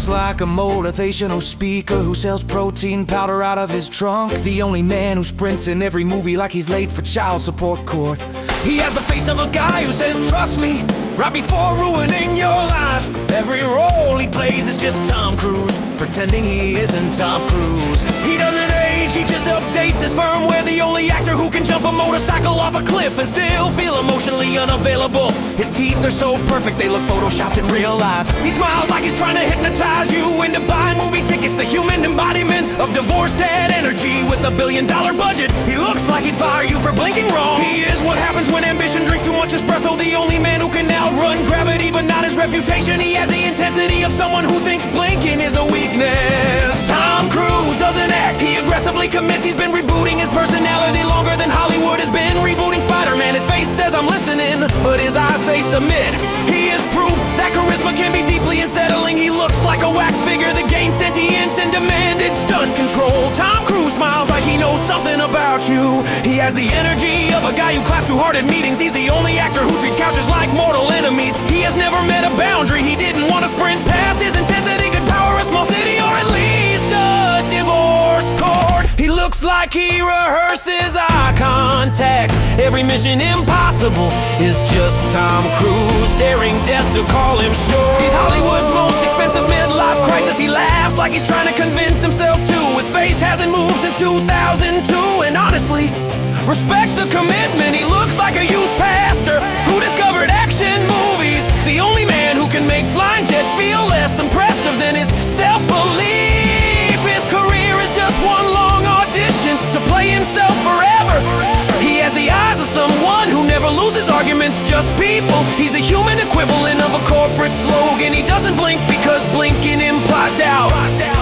like a motivational speaker who sells protein powder out of his trunk. The only man who sprints in every movie like he's late for child support court. He has the face of a guy who says, "Trust me," right before ruining your life. Every role he plays is just Tom Cruise, pretending he isn't Tom Cruise. He doesn't age, he just updates his firmware. The only actor who can jump a motorcycle off a cliff and still feel emotionally unavailable. His teeth are so perfect they look photoshopped in real life. He smiles like he's trying to hypnotize you into buying movie tickets. The human embodiment of divorced dad energy with $1 billion budget. He looks like he'd fire you for blinking wrong. He is what happens when ambition drinks too much espresso. The only man who can outrun gravity but not his reputation. He has the intensity of someone who thinks blinking is a weakness. Tom Cruise doesn't act, he aggressively commits. He's been rebooting his personality longer than Hollywood has been rebooting Spider-Man. His face says I'm listening, but his eyes say submit. He is proof that charisma can be deeply unsettling. He looks like a wax figure that gains sentience and demanded stunt control. Tom Cruise smiles like he knows something about you. He has the energy of a guy who claps too hard at meetings. He's the only actor who treats couches like mortal enemies. He has never met a boundary he didn't want to sprint past. His intensity could power a small city or at least a divorce court. He looks like he rehearses eye contact. Every mission impossible is just Tom Cruise daring death to call him sure. He's Hollywood's most expensive midlife crisis. He laughs like he's trying to convince himself to. His face hasn't moved since 2002. And honestly, respect the commitment. He looks like a youth pastor who discovered action movies. The only man who can make flying jets feel less impressive than his self-belief. His career is just one long audition to play himself forever. He has the eyes of someone who never loses arguments, just people. He's the human equivalent of a corporate slogan. He doesn't blink because blinking implies doubt.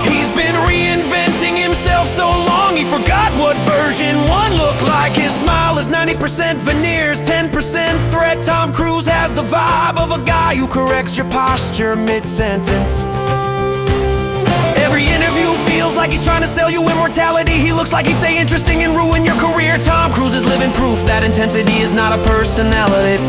He's been reinventing himself so long he forgot what version 1 looked like. His smile is 90% veneers, 10% threat. Tom Cruise has the vibe of a guy who corrects your posture mid-sentence. Every interview feels like he's trying to sell you immortality. He looks like he'd say interesting and ruin your career. Tom Cruise is living proof that intensity is not a personality.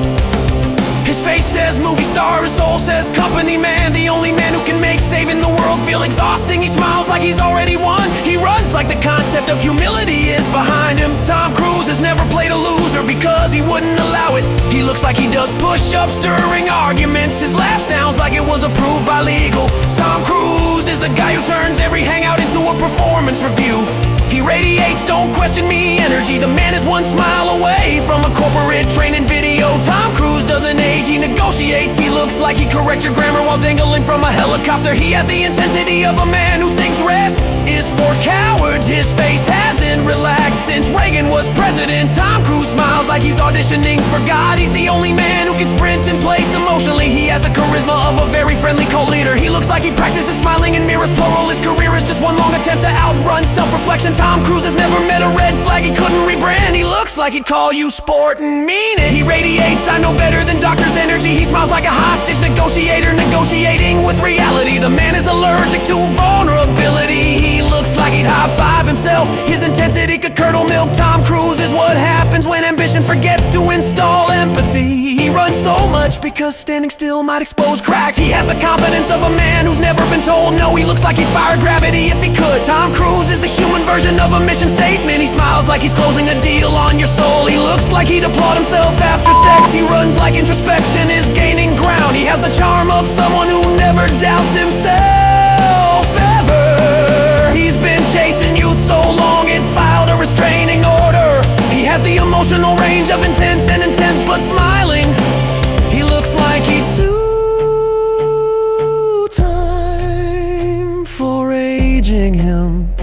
His face says movie star, his soul says company man. The only man who can make saving the world feel exhausting. He smiles like he's already won. He runs like the concept of humility is behind him. Tom Cruise has never played a loser because he wouldn't allow it. He looks like he does push-ups during arguments. His laugh sounds like it was approved by legal. Tom Cruise is the guy who turns every hangout into a performance review. He radiates "don't question me" energy. The man is one smile away from a corporate training video. Tom Cruise doesn't age, he negotiates. He looks like he corrects your grammar while dangling from a helicopter. He has the intensity of a man who thinks rest is for cowards. His face hasn't relaxed since Reagan was president. Tom Cruise smiles like he's auditioning for God. He's the only man who can sprint in place emotionally. He has the charisma of a very friendly cult-leader. He looks like he practices smiling in mirrors plural. His career is just one long attempt to outrun self-reflection. Tom Cruise has never met a red flag he couldn't rebrand. He looks like he'd call you sport and mean it. He radiates "I know better than doctors" energy. He smiles like a hostage negotiator negotiating with reality. The man is allergic to vulnerability. He looks like he'd high-five himself. His intensity could curdle milk. Tom Cruise is what happens when ambition forgets to install empathy. He runs so much because standing still might expose cracks. He has the confidence of a man who's never been told no. He looks like he'd fire gravity if he could. Tom Cruise is the human version of a mission statement. He smiles like he's closing a deal on your soul. He looks like he'd applaud himself after sex. He runs like introspection is gaining ground. He has the charm of someone who never doubts himself ever. He's been chasing youth so long it filed a restraining order. He has the emotional range of intense and intense but smiling. He looks like he'd sue time for aging him.